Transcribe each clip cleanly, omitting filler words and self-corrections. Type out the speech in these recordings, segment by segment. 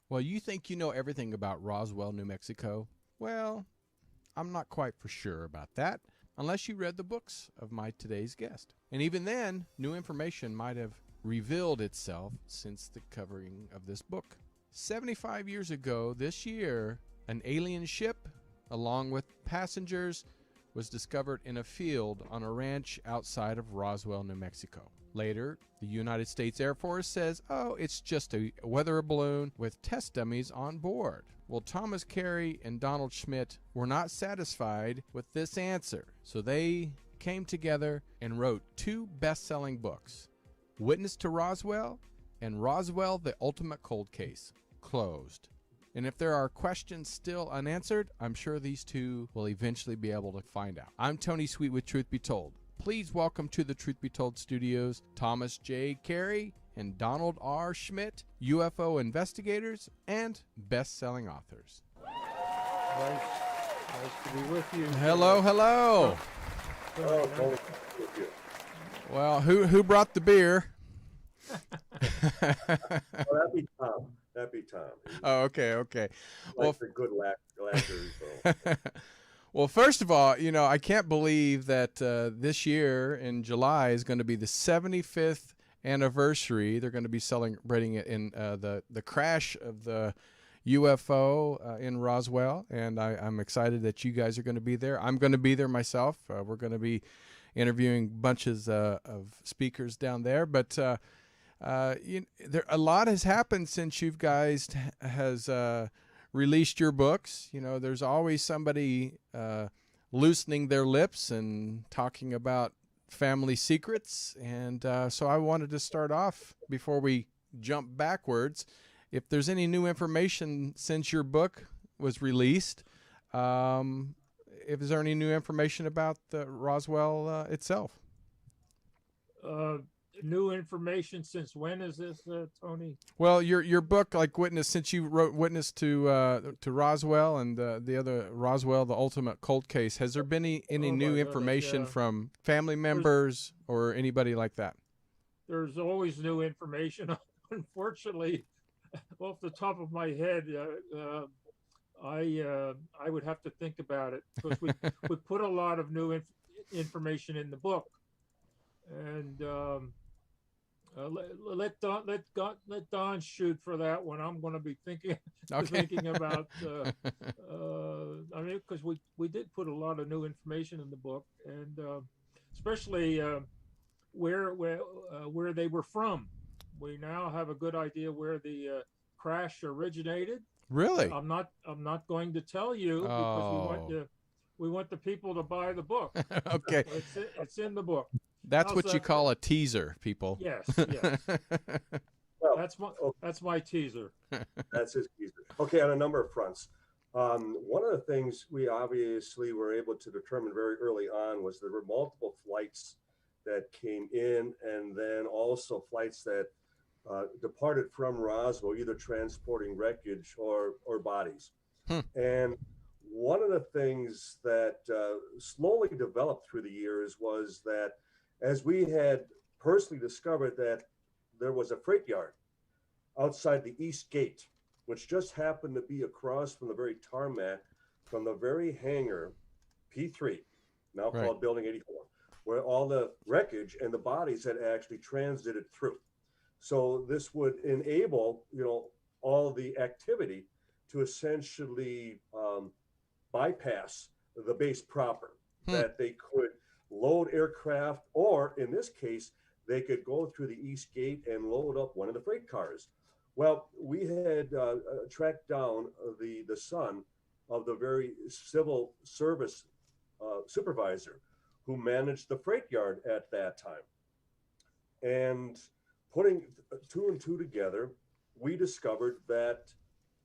Well, you think you know everything about Roswell, New Mexico? Well, I'm not quite for sure about that, unless you read the books of my today's guest. And even then, new information might have revealed itself since the covering of this book. 75 years ago this year, an alien ship, along with passengers, was discovered in a field on a ranch outside of Roswell, New Mexico. Later, the United States Air Force says, oh, it's just a weather balloon with test dummies on board. Well, Thomas Carey and Donald Schmitt were not satisfied with this answer, so they came together and wrote two best-selling books, Witness to Roswell and Roswell, the Ultimate Cold Case, Closed. And if there are questions still unanswered, I'm sure these two will eventually be able to find out. I'm Tony Sweet with Truth Be Told. Please welcome to the Truth Be Told studios Thomas J. Carey and Donald R. Schmitt, UFO investigators and best-selling authors. Nice to be with you. Hello, hello. Oh, Well, who brought the beer? That'd be Tom. That'd be Tom. Oh, okay. Like a good laughter. So. Well, first of all, I can't believe that this year in July is going to be the 75th anniversary. They're going to be celebrating it in the crash of the UFO in Roswell, and I'm excited that you guys are going to be there. I'm going to be there myself. We're going to be interviewing bunches of speakers down there, but a lot has happened since you guys has released your books. There's always somebody loosening their lips and talking about family secrets, and so I wanted to start off before we jump backwards. If there's any new information since your book was released, is there any new information about the Roswell itself? New information since when is this, Tony? Well, your book, like Witness, since you wrote Witness to Roswell and the other Roswell, the Ultimate Cold Case, has there been any new information from family members or anybody like that? There's always new information. Unfortunately, off the top of my head, I would have to think about it, because we put a lot of new information in the book, and let Don shoot for that one. I'm going to be thinking about. I mean, because we did put a lot of new information in the book, and especially where they were from. We now have a good idea where the crash originated. Really? I'm not going to tell you, because we want the people to buy the book. Okay. It's in the book. That's what you call a teaser, people. Yes. Well, that's my teaser. That's his teaser. Okay, on a number of fronts. One of the things we obviously were able to determine very early on was there were multiple flights that came in, and then also flights that departed from Roswell, either transporting wreckage or bodies. And one of the things that slowly developed through the years was that, as we had personally discovered, that there was a freight yard outside the East Gate, which just happened to be across from the very tarmac, from the very hangar P3, now called Building 84, where all the wreckage and the bodies had actually transited through. So this would enable, all the activity to essentially bypass the base proper, that they could load aircraft, or in this case, they could go through the East Gate and load up one of the freight cars. Well, we had tracked down the son of the very civil service supervisor who managed the freight yard at that time. And putting two and two together, we discovered that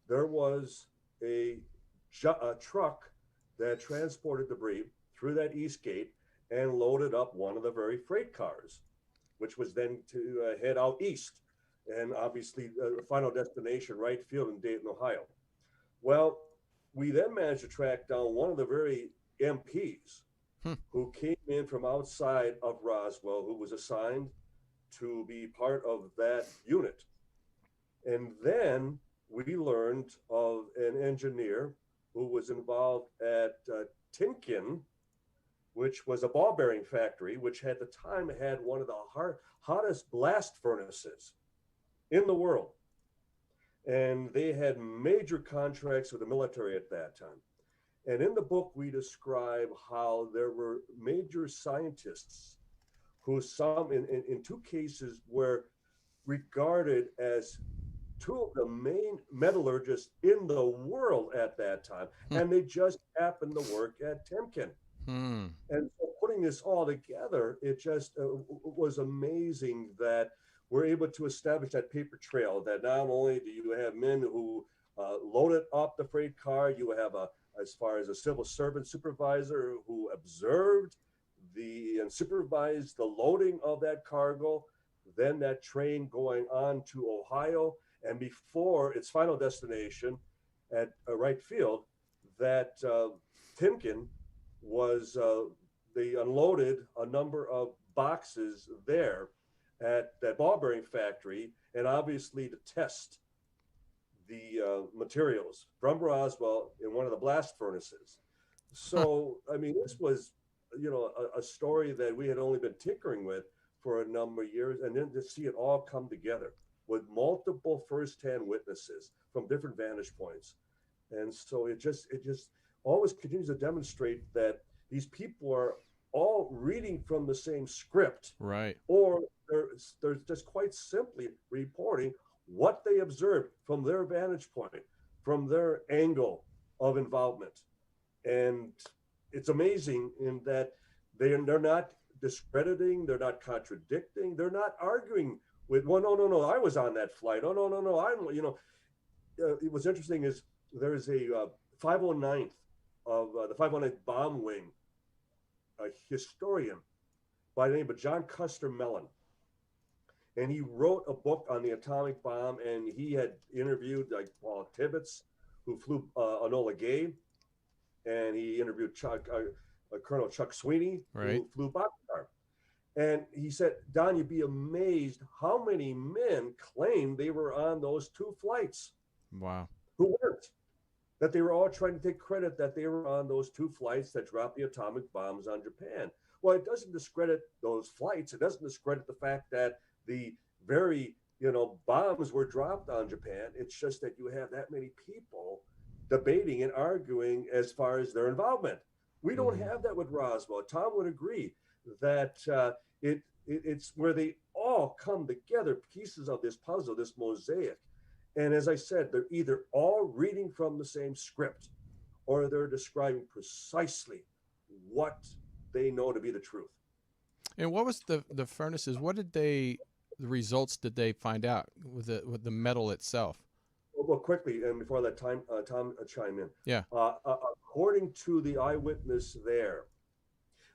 there was a truck that transported debris through that East Gate and loaded up one of the very freight cars, which was then to head out east, and obviously the final destination, Wright Field in Dayton, Ohio. Well, we then managed to track down one of the very MPs who came in from outside of Roswell, who was assigned to be part of that unit. And then we learned of an engineer who was involved at Timken, which was a ball bearing factory, which at the time had one of the hottest blast furnaces in the world. And they had major contracts with the military at that time. And in the book, we describe how there were major scientists who some, in two cases, were regarded as two of the main metallurgists in the world at that time. And they just happened to work at Timken. And so putting this all together, it just was amazing that we're able to establish that paper trail, that not only do you have men who loaded up the freight car, you have as far as a civil servant supervisor who observed and supervised the loading of that cargo, then that train going on to Ohio, and before its final destination at Wright Field, that Timken was, they unloaded a number of boxes there at that ball bearing factory, and obviously to test the materials from Roswell in one of the blast furnaces. So, I mean, this was, a story that we had only been tinkering with for a number of years, and then to see it all come together with multiple firsthand witnesses from different vantage points. And so it just always continues to demonstrate that these people are all reading from the same script, right? Or they're just quite simply reporting what they observed from their vantage point, from their angle of involvement. And it's amazing in that they're not discrediting, they're not contradicting, they're not arguing with, well, no, I was on that flight. Oh, no, I'm, it was interesting is there's a 509th of the 509th bomb wing, a historian by the name of John Custer Mellon. And he wrote a book on the atomic bomb, and he had interviewed like Paul Tibbets, who flew Enola Gay, and he interviewed Colonel Chuck Sweeney, who flew Boxcar. And he said, Don, you'd be amazed how many men claimed they were on those two flights. Wow. Who weren't. That they were all trying to take credit that they were on those two flights that dropped the atomic bombs on Japan. Well, it doesn't discredit those flights. It doesn't discredit the fact that the very, bombs were dropped on Japan. It's just that you have that many people debating and arguing as far as their involvement. We don't have that with Roswell. Tom would agree that it's where they all come together, pieces of this puzzle, this mosaic. And as I said, they're either all reading from the same script, or they're describing precisely what they know to be the truth. And what was the furnaces? What did the results did they find out with the metal itself? Well, quickly, and before that Tom chime in. Yeah. According to the eyewitness there,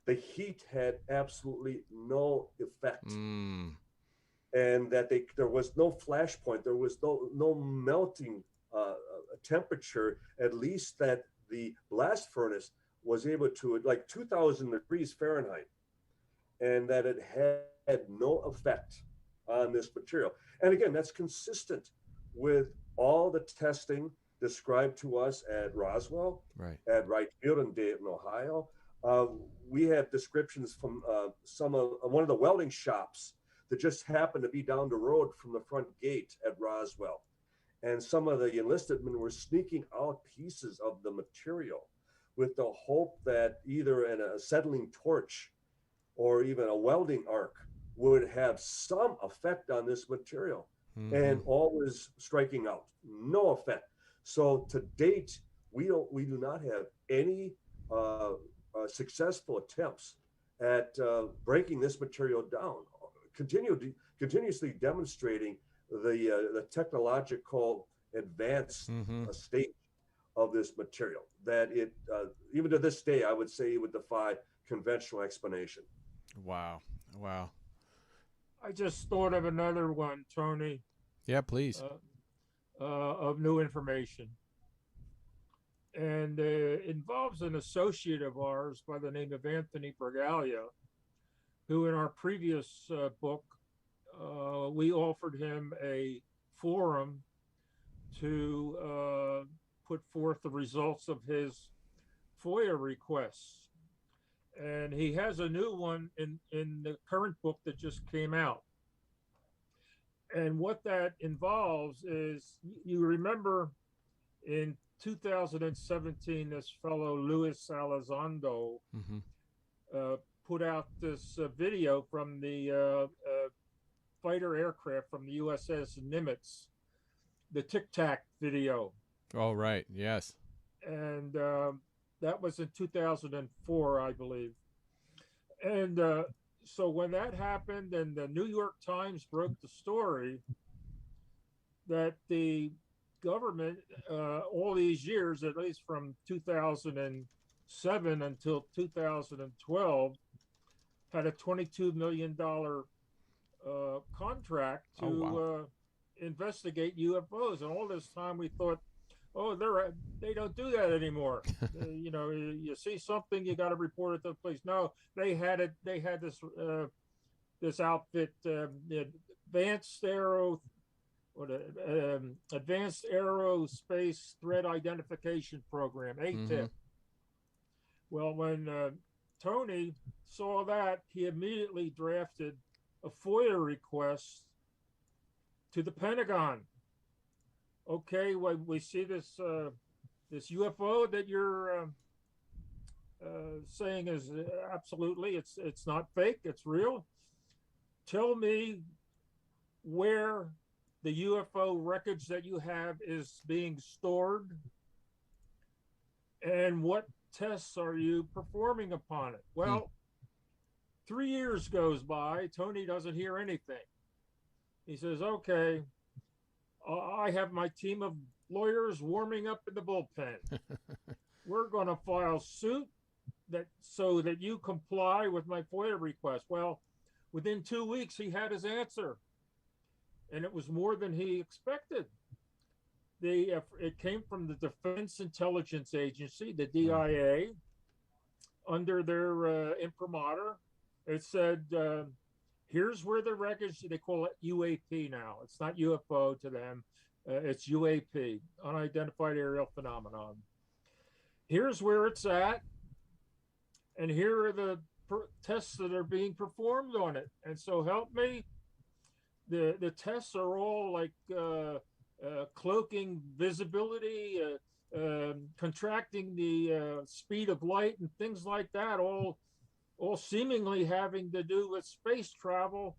the heat had absolutely no effect. And that there was no flash point, there was no melting temperature, at least that the blast furnace was able to, like 2,000 degrees Fahrenheit, and that it had no effect on this material. And again, that's consistent with all the testing described to us at Roswell, at Wright Field in Dayton, Ohio. We have descriptions from one of the welding shops that just happened to be down the road from the front gate at Roswell. And some of the enlisted men were sneaking out pieces of the material with the hope that either an acetylene torch or even a welding arc would have some effect on this material. And always striking out, no effect. So to date, we do not have any successful attempts at breaking this material down. Continuously demonstrating the technological advanced state of this material, that it even to this day, I would say it would defy conventional explanation. Wow. I just thought of another one, Tony. Yeah, please. Of new information. And involves an associate of ours by the name of Anthony Bergalia, who in our previous book, we offered him a forum to put forth the results of his FOIA requests. And he has a new one in the current book that just came out. And what that involves is, you remember in 2017, this fellow Luis Elizondo put out this video from the fighter aircraft from the USS Nimitz, the Tic Tac video. Oh, right. Yes. And that was in 2004, I believe. And so when that happened, and the New York Times broke the story that the government, all these years, at least from 2007 until 2012, had a $22 million contract to investigate UFOs. And all this time we thought, oh, they don't do that anymore. You know, you see something, you got to report it to the police. No, they had it. They had this this outfit, the Advanced Aerospace Threat Identification Program, ATIP. Well, when Tony saw that, he immediately drafted a FOIA request to the Pentagon. Okay, well, we see this this UFO that you're saying is absolutely, it's not fake, it's real. Tell me where the UFO wreckage that you have is being stored, and what tests are you performing upon it? Well, 3 years goes by, Tony doesn't hear anything. He says, okay, I have my team of lawyers warming up in the bullpen. We're going to file suit so that you comply with my FOIA request. Well, within 2 weeks, he had his answer, and it was more than he expected. It came from the Defense Intelligence Agency, the DIA, under their imprimatur. It said, here's where the wreckage, they call it UAP now. It's not UFO to them. It's UAP, unidentified aerial phenomenon. Here's where it's at, and here are the tests that are being performed on it. And so help me, the tests are all like cloaking visibility, contracting the speed of light and things like that, all seemingly having to do with space travel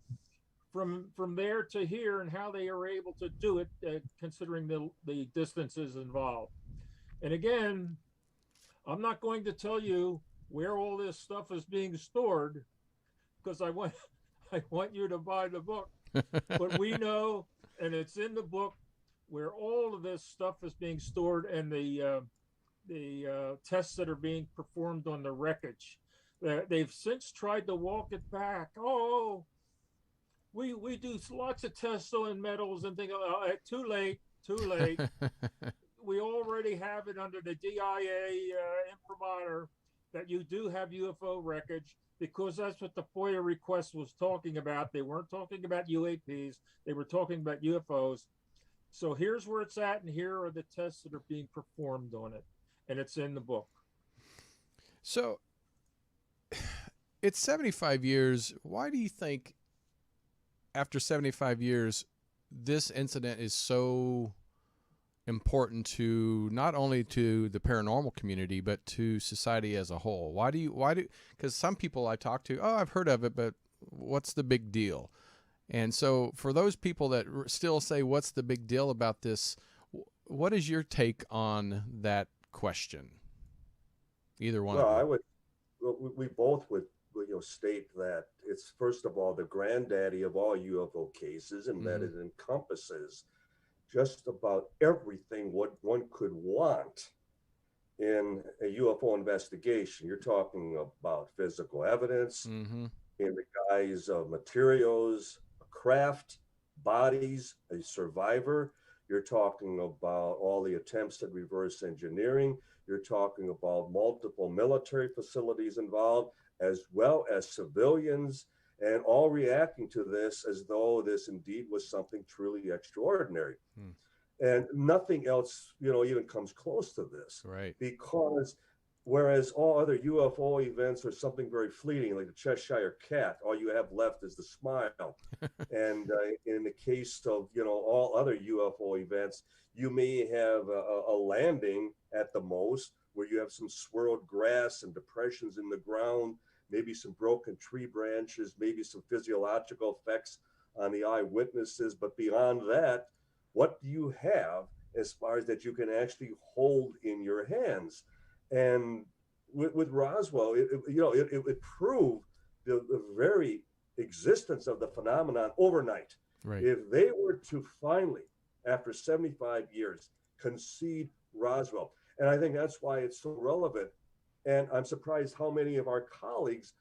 from there to here, and how they are able to do it, considering the distances involved. And again, I'm not going to tell you where all this stuff is being stored, because I want you to buy the book. But we know, and it's in the book, where all of this stuff is being stored, and the tests that are being performed on the wreckage. They've since tried to walk it back. Oh, we do lots of tests on metals and things. Too late. We already have it under the DIA imprimatur that you do have UFO wreckage, because that's what the FOIA request was talking about. They weren't talking about UAPs. They were talking about UFOs. So here's where it's at, and here are the tests that are being performed on it. And it's in the book. So it's 75 years. Why do you think after 75 years, this incident is so important to not only to the paranormal community, but to society as a whole? Why do, because some people I talk to, oh, I've heard of it, but what's the big deal? And so for those people that still say, what's the big deal about this? What is your take on that question? Either one. Well, we both would state that it's, first of all, the granddaddy of all UFO cases, and that it encompasses just about everything what one could want in a UFO investigation. You're talking about physical evidence in the guise of materials, a craft, bodies, a survivor. You're talking about all the attempts at reverse engineering. You're talking about multiple military facilities involved, as well as civilians, and all reacting to this as though this indeed was something truly extraordinary. And nothing else, even comes close to this. Right. Because whereas all other UFO events are something very fleeting, like the Cheshire Cat, all you have left is the smile. And in the case of, all other UFO events, you may have a landing at the most where you have some swirled grass and depressions in the ground, maybe some broken tree branches, maybe some physiological effects on the eyewitnesses. But beyond that, what do you have as far as that you can actually hold in your hands? And with Roswell, it proved the very existence of the phenomenon overnight. Right. If they were to finally, after 75 years, concede Roswell, and I think that's why it's so relevant. And I'm surprised how many of our colleagues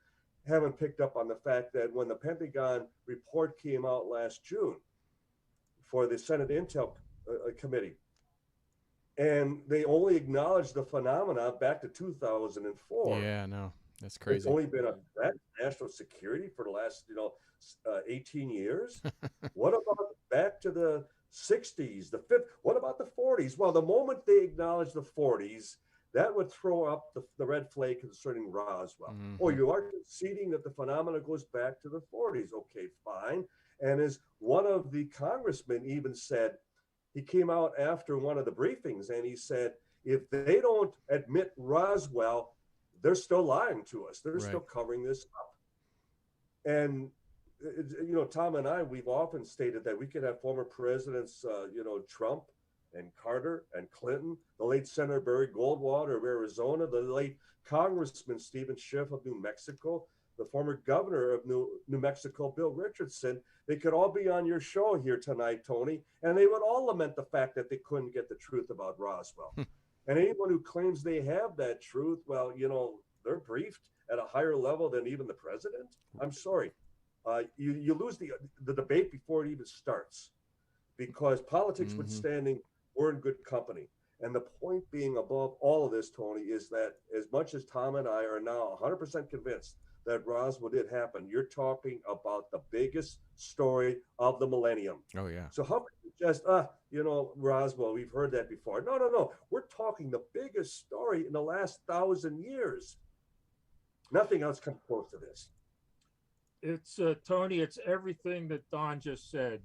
haven't picked up on the fact that when the Pentagon report came out last June for the Senate Intel Committee, and they only acknowledged the phenomena back to 2004. Yeah, no, that's crazy. It's only been a threat to national security for the last, 18 years. What about back to the 60s, the 50s? What about the 40s? Well, the moment they acknowledge the 40s, that would throw up the red flag concerning Roswell. Mm-hmm. Oh, you are conceding that the phenomena goes back to the 40s. Okay, fine. And as one of the congressmen even said, he came out after one of the briefings and he said, if they don't admit Roswell, they're still lying to us. They're still covering this up. And, Tom and I, we've often stated that we could have former presidents, Trump and Carter and Clinton, the late Senator Barry Goldwater of Arizona, the late Congressman Stephen Schiff of New Mexico, the former governor of New Mexico, Bill Richardson. They could all be on your show here tonight, Tony, and they would all lament the fact that they couldn't get the truth about Roswell. And anyone who claims they have that truth, well, they're briefed at a higher level than even the president. I'm sorry. You lose the debate before it even starts, because politics withstanding, we're in good company. And the point being above all of this, Tony, is that as much as Tom and I are now 100% convinced that Roswell did happen, you're talking about the biggest story of the millennium. Oh, yeah. So how can you just, Roswell, we've heard that before. No. We're talking the biggest story in the last 1,000 years. Nothing else comes close to this. It's, Tony, it's everything that Don just said.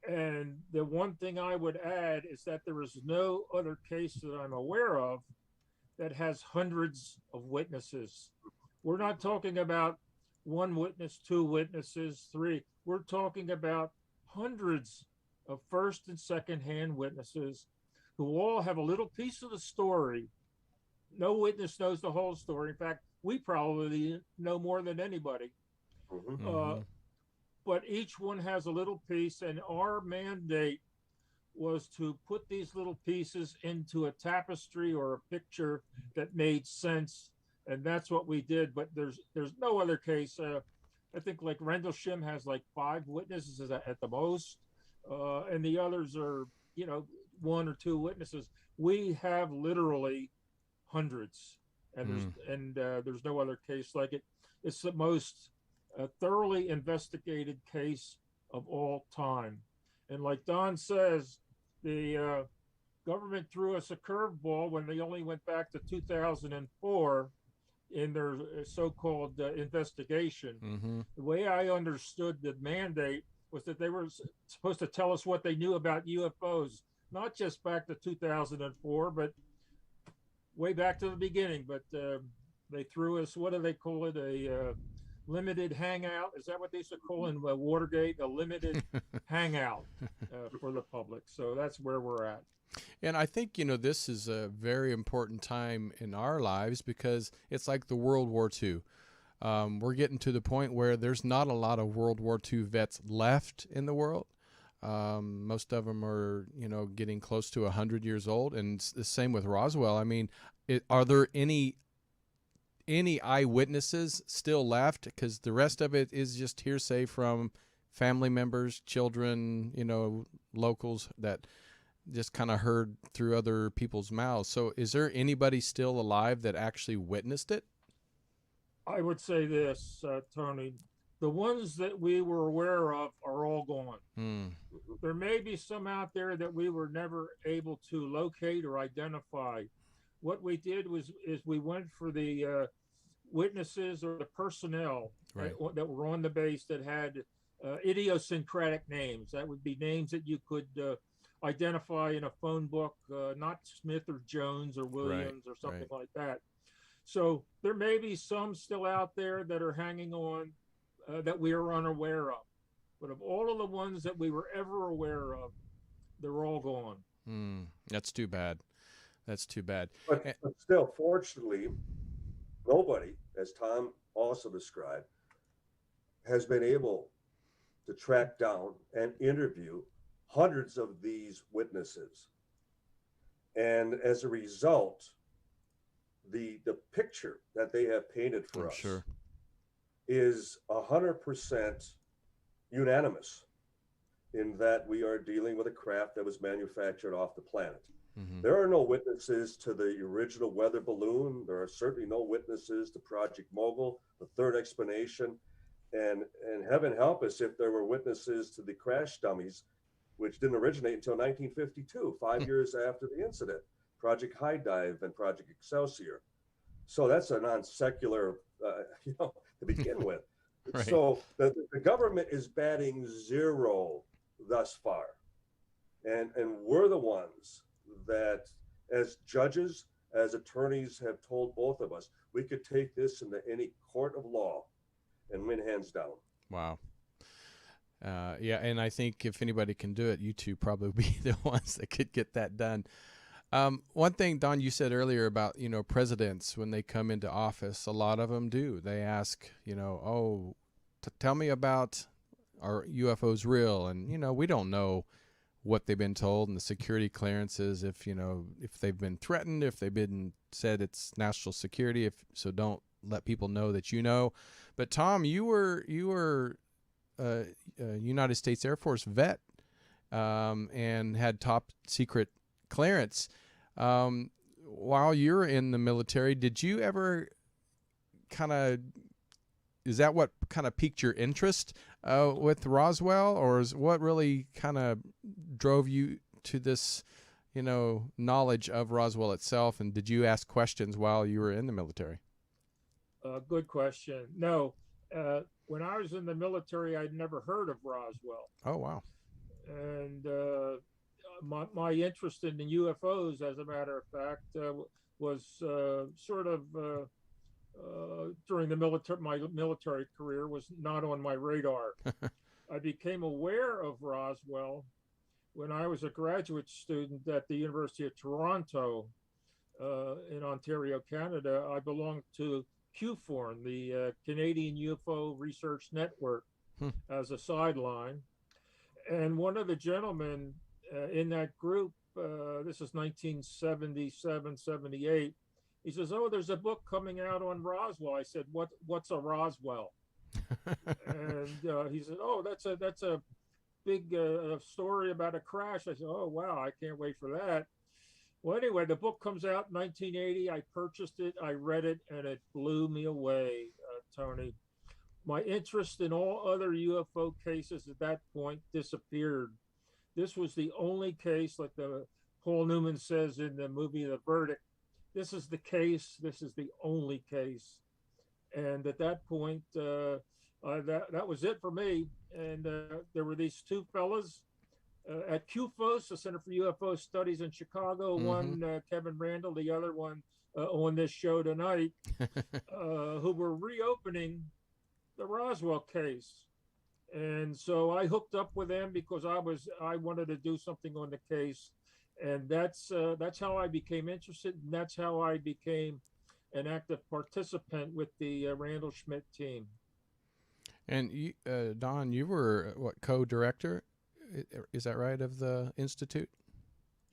And the one thing I would add is that there is no other case that I'm aware of that has hundreds of witnesses. We're not talking about one witness, two witnesses, three. We're talking about hundreds of first and second hand witnesses who all have a little piece of the story. No witness knows the whole story. In fact, we probably know more than anybody. But each one has a little piece, and our mandate was to put these little pieces into a tapestry or a picture that made sense, and that's what we did. But there's no other case. I think like Rendlesham has like 5 witnesses at the most, and the others are 1 or 2 witnesses. We have literally hundreds, and there's no other case like it. It's the most thoroughly investigated case of all time. And like Don says, the government threw us a curveball when they only went back to 2004 in their so-called investigation. The way I understood the mandate was that they were supposed to tell us what they knew about UFOs, not just back to 2004, but way back to the beginning. But they threw us, what do they call it, a limited hangout? Is that what they used to call in Watergate? A limited hangout for the public. So that's where we're at. And I think, this is a very important time in our lives because it's like the World War II. We're getting to the point where there's not a lot of World War II vets left in the world. Most of them are, getting close to 100 years old. And it's the same with Roswell. I mean, are there any eyewitnesses still left? Because the rest of it is just hearsay from family members, children, locals that just kind of heard through other people's mouths. So is there anybody still alive that actually witnessed it? I would say this, Tony, The ones that we were aware of are all gone. Hmm. There may be some out there that we were never able to locate or identify. What we did is we went for the witnesses or the personnel Right. that were on the base that had idiosyncratic names. That would be names that you could identify in a phone book, not Smith or Jones or Williams or something like that. So there may be some still out there that are hanging on that we are unaware of. But of all of the ones that we were ever aware of, they're all gone. That's too bad. That's too bad. But still, fortunately, nobody, as Tom also described, has been able to track down and interview hundreds of these witnesses. And as a result, the picture that they have painted for us is 100% unanimous in that we are dealing with a craft that was manufactured off the planet. There are no witnesses to the original weather balloon. There are certainly no witnesses to Project Mogul, the third explanation. And heaven help us if there were witnesses to the crash dummies, which didn't originate until 1952, 5 years after the incident, Project High Dive and Project Excelsior. So that's a non-secular, to begin with. Right. So the government is batting zero thus far. And we're the ones that, as judges, as attorneys, have told both of us, we could take this into any court of law and win hands down. Wow. Yeah, and I think if anybody can do it, you two probably be the ones that could get that done. One thing, Don, you said earlier about, presidents, when they come into office, a lot of them do. They ask, tell me about, are UFOs real? And, we don't know what they've been told and the security clearances, if they've been threatened, if they've been said it's national security, so don't let people know that you know. But Tom, you were a United States Air Force vet and had top secret clearance. While you're in the military, did you ever is that what kind of piqued your interest with Roswell, or is what really kind of drove you to this, knowledge of Roswell itself? And did you ask questions while you were in the military? Good question. No, when I was in the military, I'd never heard of Roswell. Oh, wow. And my interest in the UFOs, as a matter of fact, was sort of during my military career, was not on my radar. I became aware of Roswell when I was a graduate student at the University of Toronto in Ontario, Canada. I belonged to QFORN, the Canadian UFO Research Network, as a sideline. And one of the gentlemen in that group, this is 1977, 78, he says, "Oh, there's a book coming out on Roswell." I said, "What's a Roswell?" And he said, "Oh, that's a big story about a crash." I said, "Oh, wow, I can't wait for that." Well, anyway, the book comes out in 1980. I purchased it, I read it, and it blew me away, Tony. My interest in all other UFO cases at that point disappeared. This was the only case, like Paul Newman says in the movie The Verdict, this is the case, this is the only case. And at that point, that was it for me. And there were these two fellas at QFOS, the Center for UFO Studies in Chicago, one Kevin Randall, the other one on this show tonight, who were reopening the Roswell case. And so I hooked up with them because I wanted to do something on the case. And that's how I became interested, and that's how I became an active participant with the Randall Schmitt team. And you, Don, you were co-director? Is that right, of the Institute?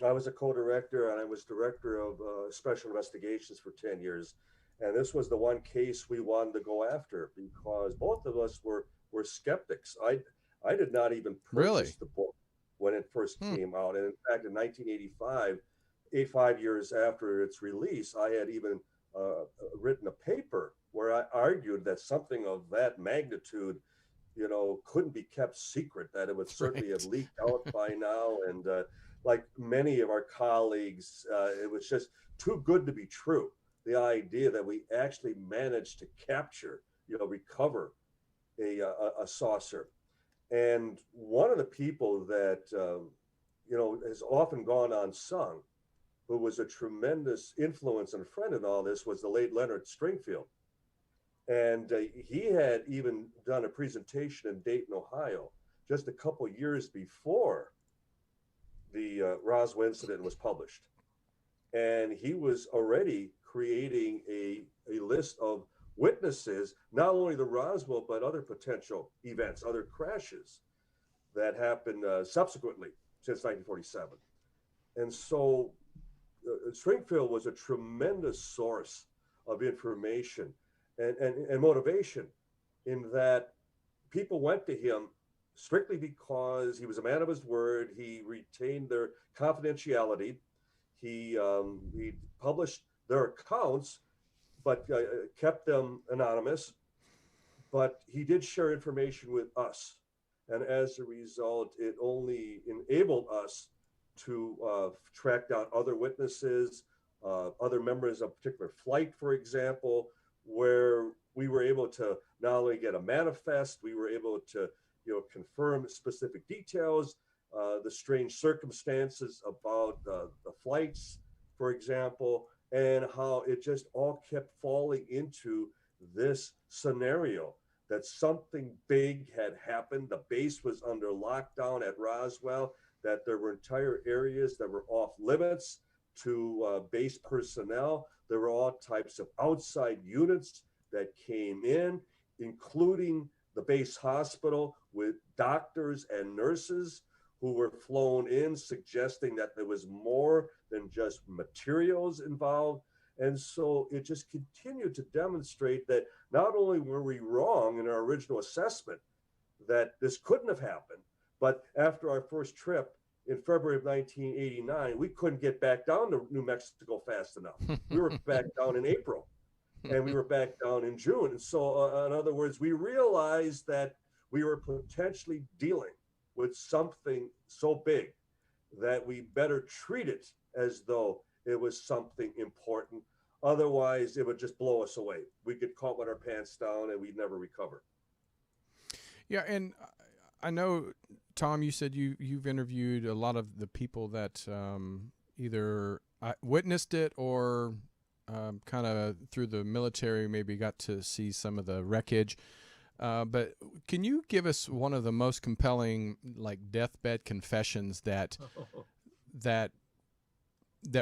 I was a co-director, and I was director of special investigations for 10 years. And this was the one case we wanted to go after because both of us were skeptics. I did not even purchase the book when it first came out. And in fact, in 1985, 5 years after its release, I had even written a paper where I argued that something of that magnitude, couldn't be kept secret, that it would certainly have leaked out by now. And like many of our colleagues, it was just too good to be true. The idea that we actually managed to capture, recover a saucer. And one of the people that, has often gone unsung, who was a tremendous influence and friend in all this, was the late Leonard Stringfield. And he had even done a presentation in Dayton, Ohio, just a couple years before the Roswell incident was published. And he was already creating a list of witnesses, not only the Roswell, but other potential events, other crashes that happened subsequently since 1947. And so Stringfield was a tremendous source of information and motivation, in that people went to him strictly because he was a man of his word. He retained their confidentiality. He published their accounts, but kept them anonymous. But he did share information with us. And as a result, it only enabled us to track down other witnesses, other members of a particular flight, for example, where we were able to not only get a manifest, we were able to confirm specific details, the strange circumstances about the flights, for example, and how it just all kept falling into this scenario that something big had happened. The base was under lockdown at Roswell, that there were entire areas that were off limits to base personnel. There were all types of outside units that came in, including the base hospital, with doctors and nurses who were flown in, suggesting that there was more than just materials involved. And so it just continued to demonstrate that not only were we wrong in our original assessment that this couldn't have happened, but after our first trip in February of 1989, we couldn't get back down to New Mexico fast enough. We were back down in April, and we were back down in June. And so, in other words, we realized that we were potentially dealing with something so big that we better treat it as though it was something important. Otherwise, it would just blow us away. We'd get caught with our pants down and we'd never recover. Yeah, and I know, Tom, you said you've interviewed a lot of the people that either witnessed it or kind of through the military maybe got to see some of the wreckage. But can you give us one of the most compelling, like, deathbed confessions that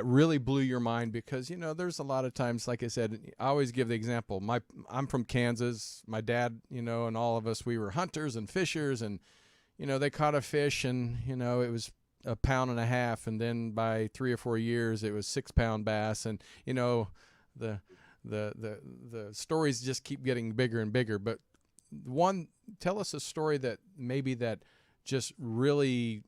really blew your mind? Because there's a lot of times, like I said, I always give the example. I'm from Kansas. My dad, and all of us, we were hunters and fishers, and they caught a fish, and it was 1.5 pounds, and then by 3 or 4 years it was 6-pound bass, and the stories just keep getting bigger and bigger. But tell us a story that just really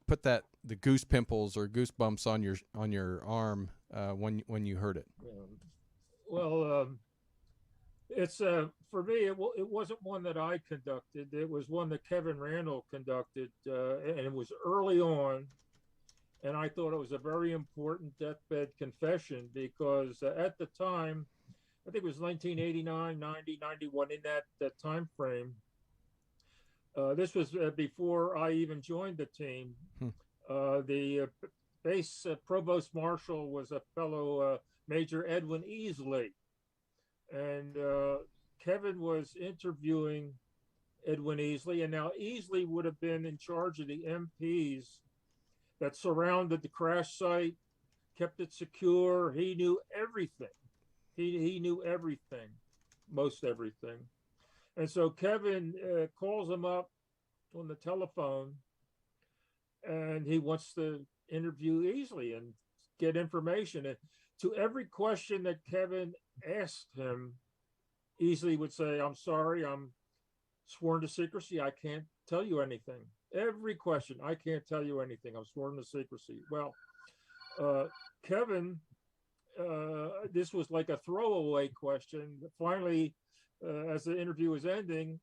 put the goose pimples or goosebumps on your arm when you heard it. Well, it's for me, it wasn't one that I conducted. It was one that Kevin Randall conducted, and it was early on. And I thought it was a very important deathbed confession because at the time, I think it was 1989, 90, 91, in that time frame. This was before I even joined the team. The base provost marshal was a fellow Major Edwin Easley. And Kevin was interviewing Edwin Easley. And now Easley would have been in charge of the MPs that surrounded the crash site, kept it secure. He knew everything. He knew everything, most everything. And so Kevin calls him up on the telephone, and he wants to interview Easley and get information. And to every question that Kevin asked him, Easley would say, "I'm sorry, I'm sworn to secrecy. I can't tell you anything." Every question, "I can't tell you anything. I'm sworn to secrecy." Well, Kevin this was like a throwaway question. Finally, as the interview was ending,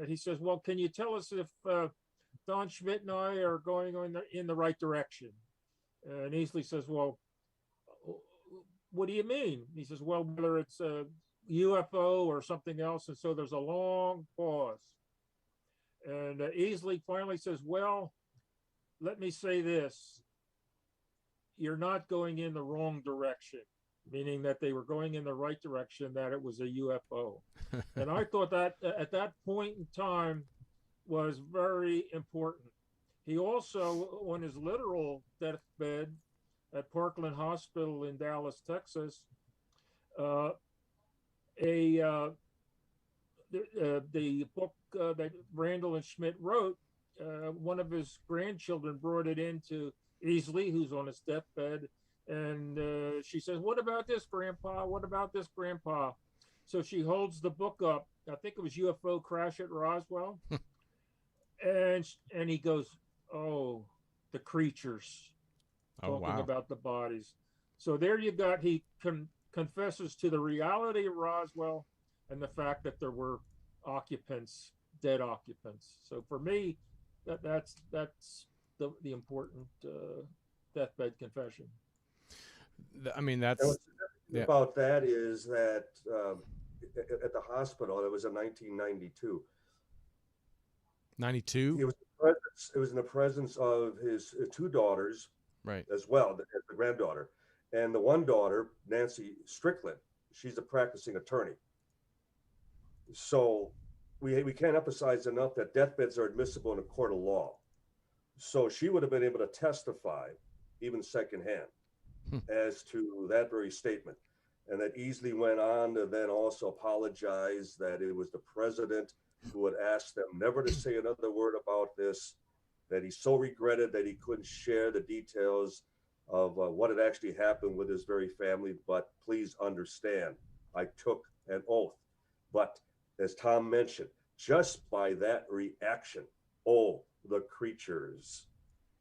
he says, "Well, can you tell us if Don Schmitt and I are going in the right direction?" And Easley says, "Well, what do you mean?" He says, "Well, whether it's a UFO or something else." And so there's a long pause. And Easley finally says, "Well, let me say this. You're not going in the wrong direction," meaning that they were going in the right direction, that it was a UFO. And I thought that at that point in time was very important. He also, on his literal deathbed at Parkland Hospital in Dallas, Texas, the book that Randall and Schmitt wrote, one of his grandchildren brought it into Easley, who's on his deathbed, and she says, "What about this, Grandpa? What about this, Grandpa?" So she holds the book up. I think it was UFO Crash at Roswell. and he goes, "Oh, the creatures," talking about the bodies. So there you got, he confesses to the reality of Roswell and the fact that there were occupants, dead occupants. So for me, that's the important deathbed confession. I mean, that's what's about that is that at the hospital, it was in 1992. 92. It was in the presence of his two daughters, right, as well, the granddaughter, and the one daughter, Nancy Strickland. She's a practicing attorney. So we can't emphasize enough that deathbeds are admissible in a court of law. So she would have been able to testify, even secondhand, as to that very statement. And that Easley went on to then also apologize that it was the president who had asked them never to say another word about this, that he so regretted that he couldn't share the details of what had actually happened with his very family. But please understand, I took an oath. But as Tom mentioned, just by that reaction, oh, the creatures,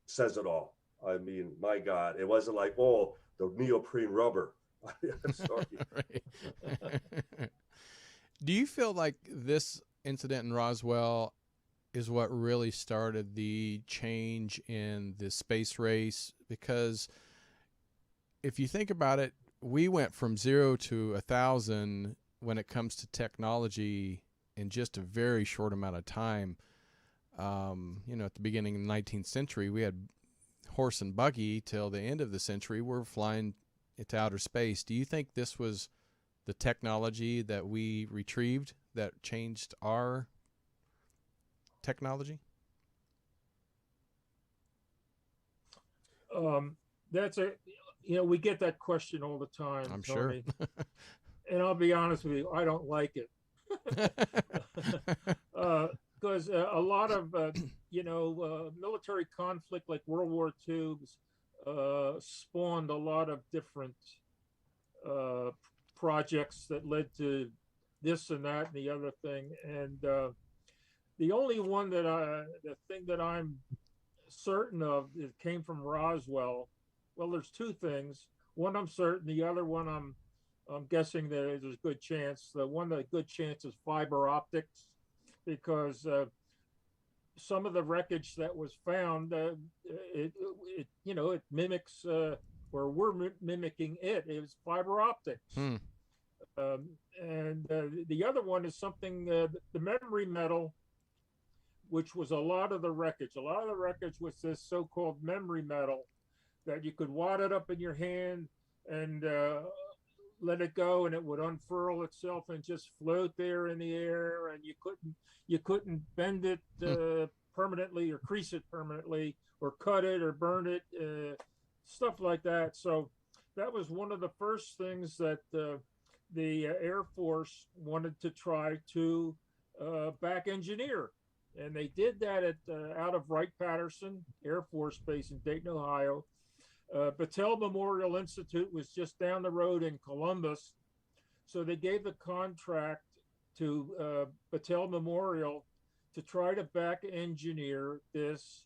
says it all. I mean, my God, it wasn't like, oh, the neoprene rubber. I'm sorry. Do you feel like this incident in Roswell is what really started the change in the space race? Because if you think about it, we went from 0 to 1,000 when it comes to technology in just a very short amount of time. At the beginning of the 19th century, we had horse and buggy. Till the end of the century, we're flying into outer space. Do you think this was the technology that we retrieved that changed our technology? That's we get that question all the time. I'm Tony. sure. And I'll be honest with you, I don't like it. Because a lot of, military conflict like World War II spawned a lot of different projects that led to this and that and the other thing. And the only one the thing that I'm certain of, it came from Roswell. Well, there's two things. One I'm certain, the other one I'm guessing that there's a good chance. The one that good chance is fiber optics, because some of the wreckage that was found, it mimics, or we're mimicking it. It was fiber optics. And the other one is something, the memory metal, which was a lot of the wreckage. A lot of the wreckage was this so-called memory metal that you could wad it up in your hand and let it go, and it would unfurl itself and just float there in the air, and you couldn't bend it permanently or crease it permanently or cut it or burn it, stuff like that. So that was one of the first things that the Air Force wanted to try to back engineer, and they did that out of Wright-Patterson Air Force Base in Dayton, Ohio. Battelle Memorial Institute was just down the road in Columbus. So they gave the contract to Battelle Memorial to try to back engineer this,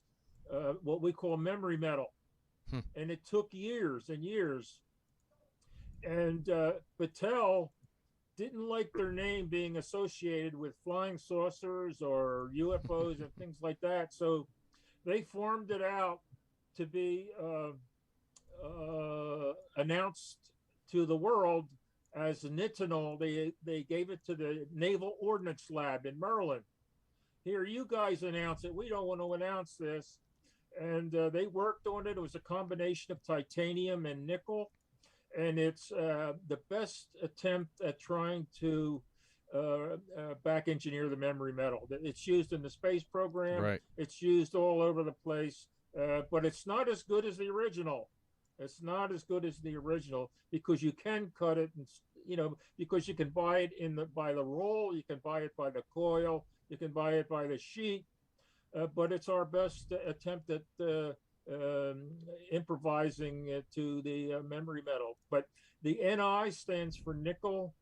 what we call memory metal. And it took years and years. And Battelle didn't like their name being associated with flying saucers or UFOs and things like that. So they formed it out to be announced to the world as Nitinol. They gave it to the Naval Ordnance Lab in Maryland. Here, you guys announce it. We don't want to announce this. And they worked on it. It was a combination of titanium and nickel. And it's the best attempt at trying to back engineer the memory metal. It's used in the space program. Right. It's used all over the place. But it's not as good as the original. It's not as good as the original because you can cut it, and because you can buy it by the roll, you can buy it by the coil, you can buy it by the sheet. But it's our best attempt at improvising it to the memory metal. But the NI stands for nickel,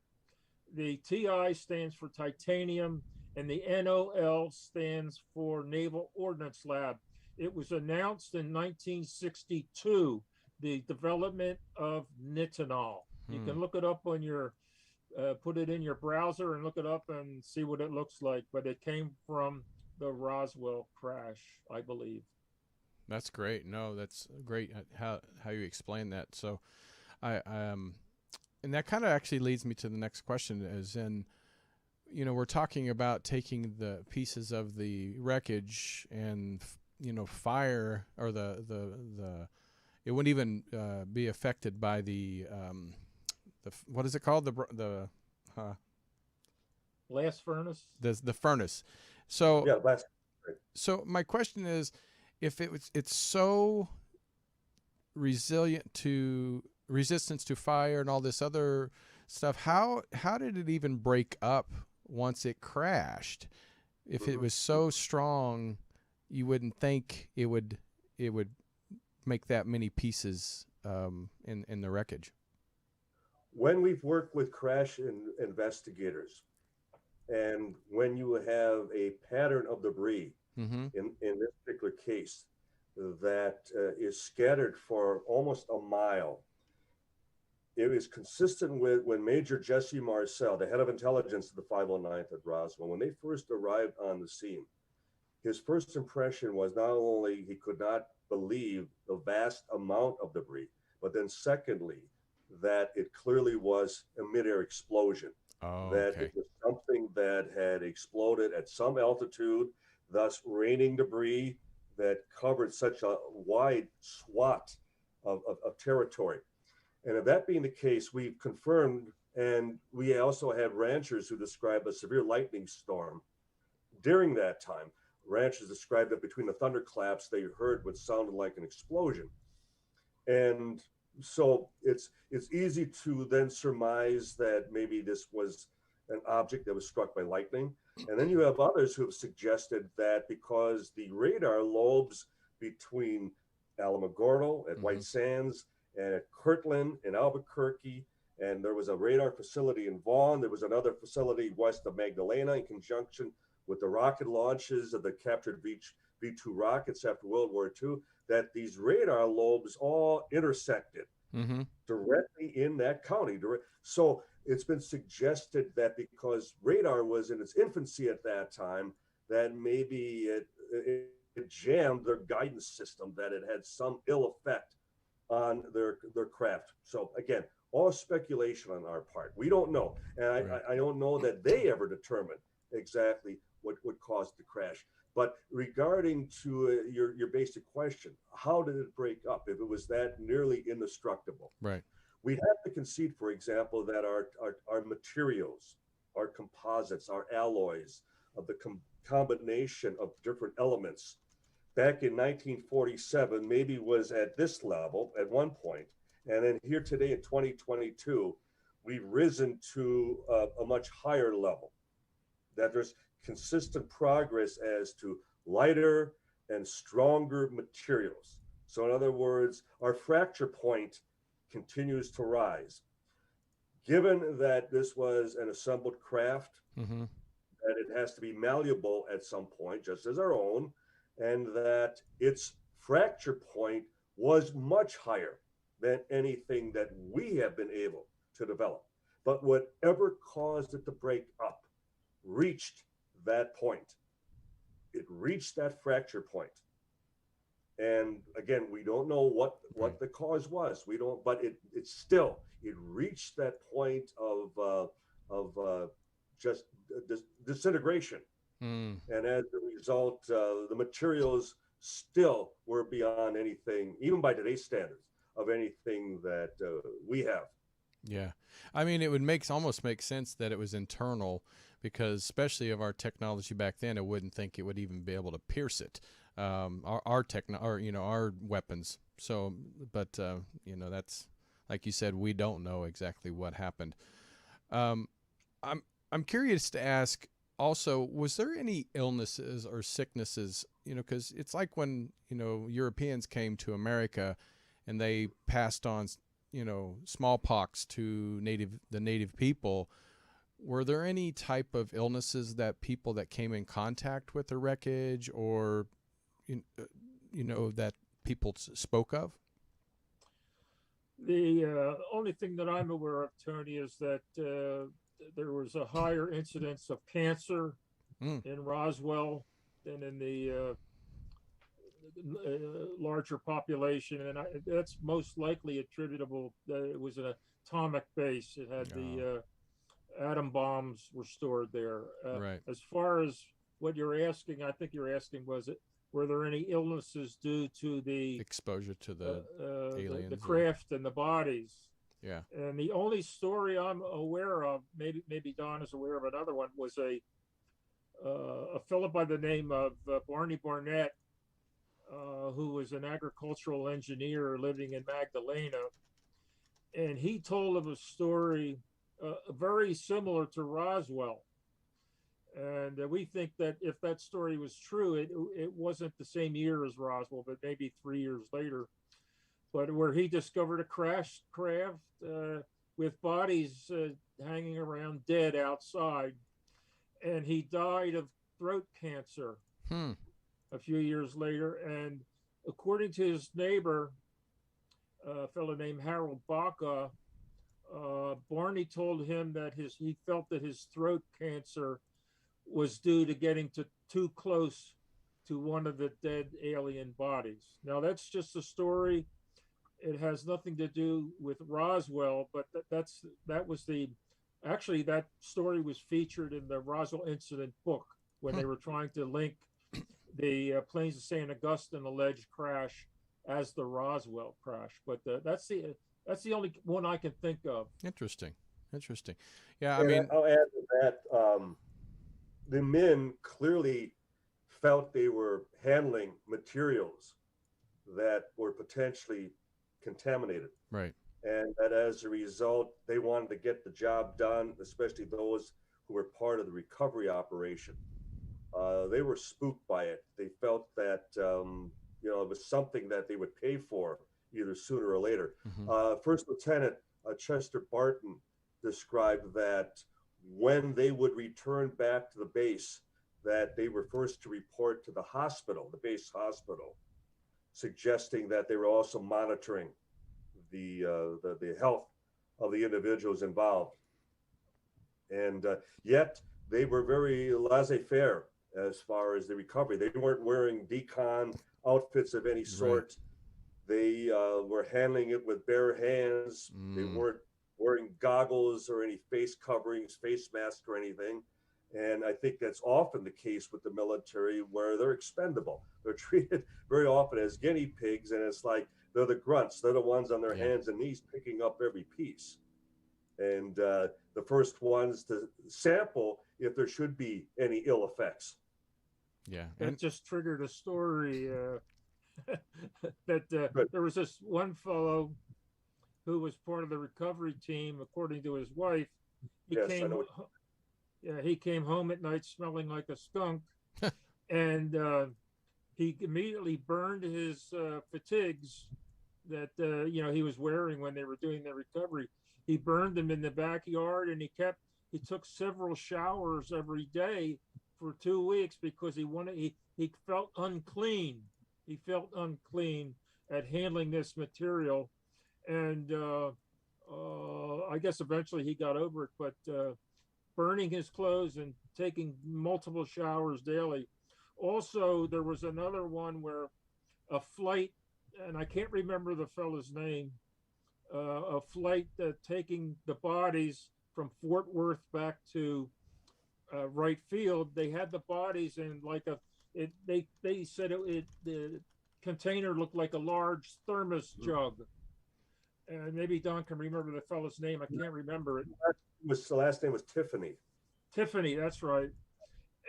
the TI stands for titanium, and the NOL stands for Naval Ordnance Lab. It was announced in 1962, the development of nitinol. You can look it up on your, put it in your browser and look it up and see what it looks like. But it came from the Roswell crash, I believe. That's great. No, that's great how you explain that. So and that kind of actually leads me to the next question, as in, we're talking about taking the pieces of the wreckage and, fire, or the it wouldn't even be affected by the what is it called? The blast furnace? The furnace. So yeah, blast. So my question is, if it's so resilient to resistance to fire and all this other stuff, how did it even break up once it crashed? If it was so strong, you wouldn't think it would make that many pieces in the wreckage. When we've worked with crash investigators, and when you have a pattern of debris, in this particular case, that is scattered for almost a mile, it is consistent with when Major Jesse Marcel, the head of intelligence of the 509th at Roswell, when they first arrived on the scene, his first impression was not only he could not believe the vast amount of debris, but then secondly, that it clearly was a mid-air explosion. That it was something that had exploded at some altitude, thus raining debris that covered such a wide swath of territory. And if that being the case, we've confirmed, and we also had ranchers who described a severe lightning storm during that time. Ranchers described that between the thunderclaps, they heard what sounded like an explosion. And so it's easy to then surmise that maybe this was an object that was struck by lightning. And then you have others who have suggested that because the radar lobes between Alamogordo at White Sands and at Kirtland in Albuquerque, and there was a radar facility in Vaughan, there was another facility west of Magdalena in conjunction with the rocket launches of the captured V-2 rockets after World War II, that these radar lobes all intersected directly in that county. So it's been suggested that because radar was in its infancy at that time, that maybe it jammed their guidance system, that it had some ill effect on their craft. So again, all speculation on our part. We don't know. And I don't know that they ever determined exactly what caused the crash. But regarding to your basic question, how did it break up if it was that nearly indestructible? Right. We have to concede, for example, that our materials, our composites, our alloys, of the combination of different elements back in 1947 maybe was at this level at one point. And then here today in 2022, we've risen to a much higher level, that there's consistent progress as to lighter and stronger materials. So in other words, our fracture point continues to rise. Given that this was an assembled craft, that it has to be malleable at some point, just as our own, and that its fracture point was much higher than anything that we have been able to develop. But whatever caused it to break up reached that point. It reached that fracture point. And again, we don't know what the cause was. We don't, but it reached that point of just disintegration. And as a result, the materials still were beyond anything, even by today's standards, of anything that we have. Yeah. I mean, it would almost make sense that it was internal, because especially of our technology back then, I wouldn't think it would even be able to pierce it. Our weapons. So, but that's, like you said, we don't know exactly what happened. I'm curious to ask also, was there any illnesses or sicknesses, because it's like when, Europeans came to America and they passed on, smallpox to the native people. Were there any type of illnesses that people that came in contact with the wreckage, or, that people spoke of? The only thing that I'm aware of, Tony, is that there was a higher incidence of cancer in Roswell than in the larger population, and that's most likely attributable. It was an atomic base. It had the atom bombs were stored there. Right. As far as what you're asking, I think you're asking, were there any illnesses due to the exposure to the aliens, the craft and the bodies? Yeah. And the only story I'm aware of, maybe Don is aware of another one, was a fellow by the name of Barney Barnett, who was an agricultural engineer living in Magdalena. And he told of a story very similar to Roswell. And we think that if that story was true, it wasn't the same year as Roswell, but maybe 3 years later. But where he discovered a crashed craft with bodies hanging around dead outside. And he died of throat cancer a few years later. And according to his neighbor, a fellow named Harold Baca, Barney told him that he felt that his throat cancer was due to getting too close to one of the dead alien bodies. Now, that's just a story. It has nothing to do with Roswell, but that story was featured in the Roswell incident book when they were trying to link the planes of St. Augustine alleged crash as the Roswell crash. But that's the only one I can think of. Interesting. Yeah, I mean, I'll add to that. The men clearly felt they were handling materials that were potentially contaminated. Right. And that as a result, they wanted to get the job done, especially those who were part of the recovery operation. They were spooked by it. They felt that, it was something that they would pay for either sooner or later. First Lieutenant Chester Barton described that when they would return back to the base, that they were first to report to the hospital, the base hospital, suggesting that they were also monitoring the health of the individuals involved. And yet they were very laissez-faire as far as the recovery. They weren't wearing decon outfits of any sort. Right. They were handling it with bare hands. They weren't wearing goggles or any face coverings, face masks or anything. And I think that's often the case with the military, where they're expendable. They're treated very often as guinea pigs, and it's like they're the grunts. They're the ones on their hands and knees picking up every piece. And the first ones to sample if there should be any ill effects. Yeah. That just triggered a story that there was this one fellow who was part of the recovery team, according to his wife. He came home at night smelling like a skunk, and he immediately burned his fatigues that he was wearing when they were doing the recovery. He burned them in the backyard, and he took several showers every day for 2 weeks because he felt unclean. He felt unclean at handling this material. And I guess eventually he got over it, but burning his clothes and taking multiple showers daily. Also, there was another one where a flight, and I can't remember the fellow's name, a flight taking the bodies from Fort Worth back to Wright Field. They had the bodies in like they said the container looked like a large thermos jug. And maybe Don can remember the fellow's name. I can't remember it. The last name was Tiffany. Tiffany, that's right.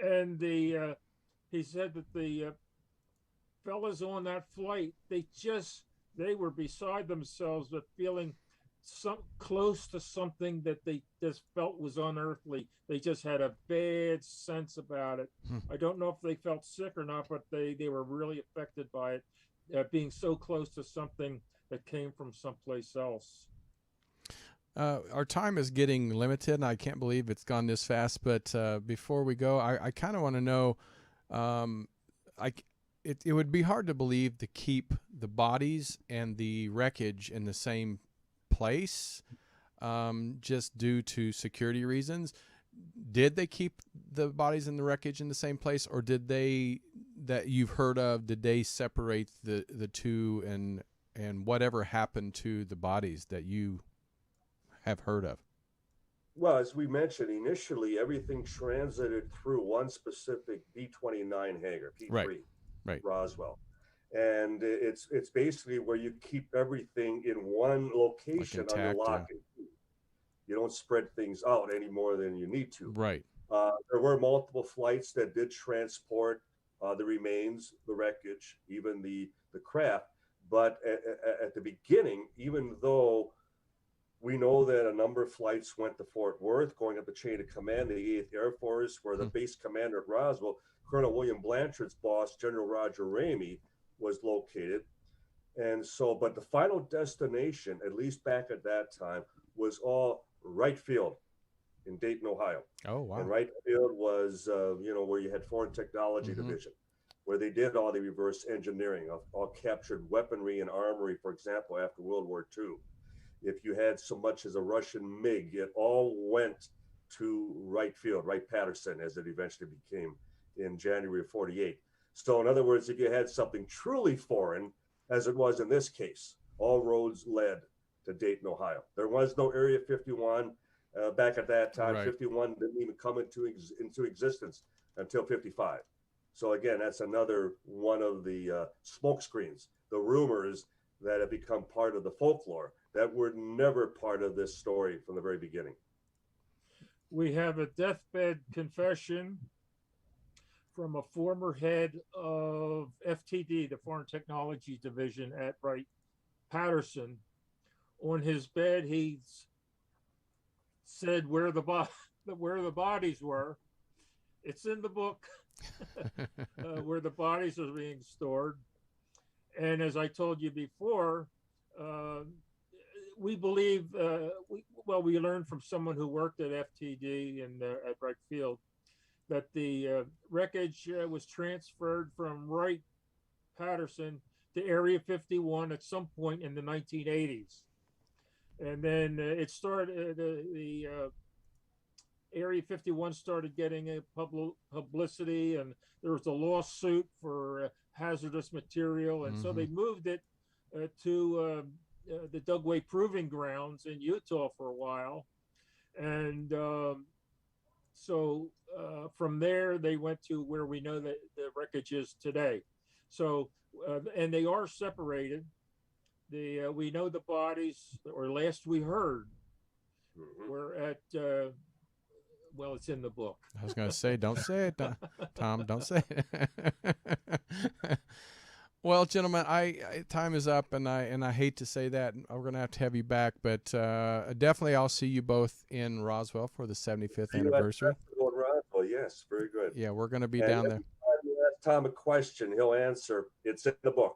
And he said that the fellas on that flight, they were beside themselves, but feeling close to something that they just felt was unearthly. They just had a bad sense about it. I don't know if they felt sick or not, but they were really affected by it, being so close to something that came from someplace else. Our time is getting limited, and I can't believe it's gone this fast. But before we go, I kind of want to know, it would be hard to believe to keep the bodies and the wreckage in the same place, just due to security reasons. Did they keep the bodies and the wreckage in the same place, or did they, that you've heard of, did they separate the two, and whatever happened to the bodies that you have heard of? Well, as we mentioned, initially everything transited through one specific B-29 hangar, P-3, right. Roswell. And it's basically where you keep everything in one location Like intact, under lock and key. You don't spread things out any more than you need to. Right. There were multiple flights that did transport the remains, the wreckage, even the craft. But at the beginning, even though we know that a number of flights went to Fort Worth, going up the chain of command, the 8th Air Force, where the base commander at Roswell, Colonel William Blanchard's boss, General Roger Ramey, was located. And so, but the final destination, at least back at that time, was all Wright Field in Dayton, Ohio. Oh, wow. And Wright Field was, where you had Foreign Technology Division, where they did all the reverse engineering of all captured weaponry and armory, for example, after World War II. If you had so much as a Russian MiG, it all went to Wright Field, Wright-Patterson, as it eventually became in January of 48. So in other words, if you had something truly foreign, as it was in this case, all roads led to Dayton, Ohio. There was no Area 51 back at that time. Right. 51 didn't even come into existence until 55. So again, that's another one of the smoke screens, the rumors that have become part of the folklore that were never part of this story from the very beginning. We have a deathbed confession from a former head of FTD, the Foreign Technology Division at Wright-Patterson. On his bed, he said where the bodies were. It's in the book where the bodies are being stored. And as I told you before, we believe, we learned from someone who worked at FTD and at Wright Field that the wreckage was transferred from Wright-Patterson to Area 51 at some point in the 1980s. And then it started, the Area 51 started getting a publicity, and there was a lawsuit for hazardous material. And so they moved it to the Dugway Proving Grounds in Utah for a while. And so from there, they went to where we know that the wreckage is today. So, and they are separated. We know the bodies, or last we heard, were at, it's in the book. I was going to say, don't say it, Tom, don't say it. Well, gentlemen, time is up, and I hate to say that. We're going to have you back, but definitely I'll see you both in Roswell for the 75th anniversary. Roswell, yes, very good. Yeah, we're going to be down there. Ask Tom a question, he'll answer. It's in the book.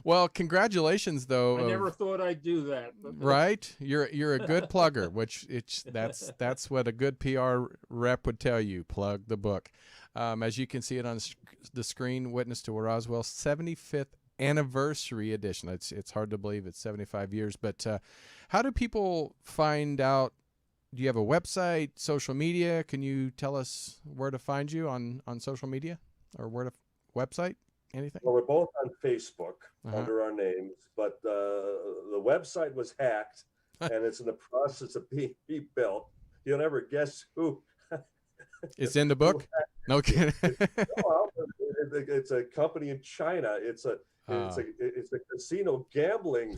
Well, congratulations, though. I never thought I'd do that. Right? You're a good plugger, which that's what a good PR rep would tell you. Plug the book. As you can see it on the screen, Witness to Roswell, 75th anniversary edition. It's hard to believe it's 75 years, but how do people find out? Do you have a website, social media? Can you tell us where to find you on social media, or where to website? Anything? Well, we're both on Facebook under our names, but the website was hacked and it's in the process of being rebuilt. You'll never guess who. It's in the book? No kidding. It's a company in China. It's a casino gambling,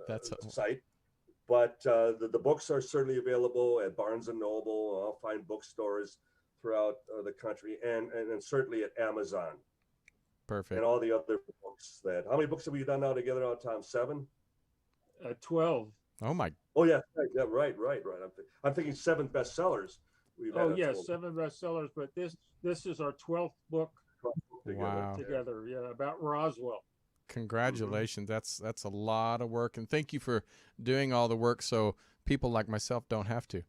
that's site. But the books are certainly available at Barnes and Noble, all fine bookstores throughout the country, and certainly at Amazon. Perfect. And all the other books how many books have we done now together now, Tom? 7? 12. Oh my. Oh yeah, right. I'm thinking 7 bestsellers. Oh yes, 7 bestsellers, but this is our 12th book together. Yeah, about Roswell. Congratulations. That's a lot of work, and thank you for doing all the work so people like myself don't have to.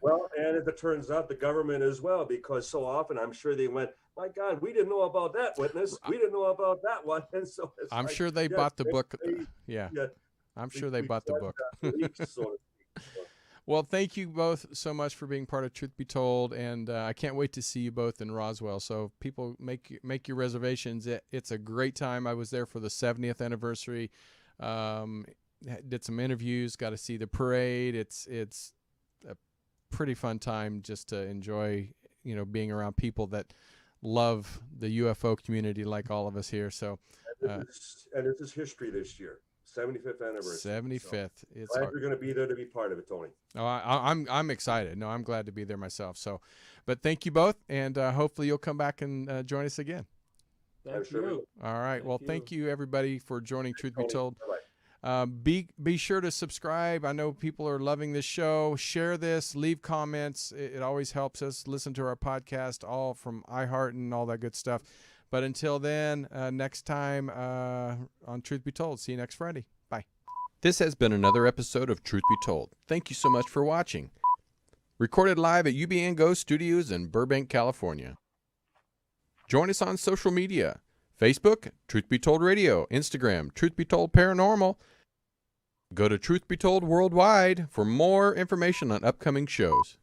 Well, and as it turns out, the government as well, because so often I'm sure they went, my God, we didn't know about that witness. We didn't know about that one. And so I'm sure they bought the book. I'm sure they bought the book. Well, thank you both so much for being part of Truth Be Told, and I can't wait to see you both in Roswell. So people, make your reservations. It's a great time. I was there for the 70th anniversary. Did some interviews. Got to see the parade. It's a pretty fun time just to enjoy, being around people that love the UFO community like all of us here. So, and this is history this year. 75th anniversary. 75th. So glad you're going to be there to be part of it, Tony. Oh, I'm excited. No, I'm glad to be there myself. So, but thank you both, and hopefully you'll come back and join us again. Thank you. All right. Thank you everybody for joining Truth Be Told. Bye-bye. Be sure to subscribe. I know people are loving this show. Share this. Leave comments. It always helps us. Listen to our podcast, all from iHeart and all that good stuff. But until then, next time on Truth Be Told. See you next Friday. Bye. This has been another episode of Truth Be Told. Thank you so much for watching. Recorded live at UBN Go Studios in Burbank, California. Join us on social media. Facebook, Truth Be Told Radio. Instagram, Truth Be Told Paranormal. Go to Truth Be Told Worldwide for more information on upcoming shows.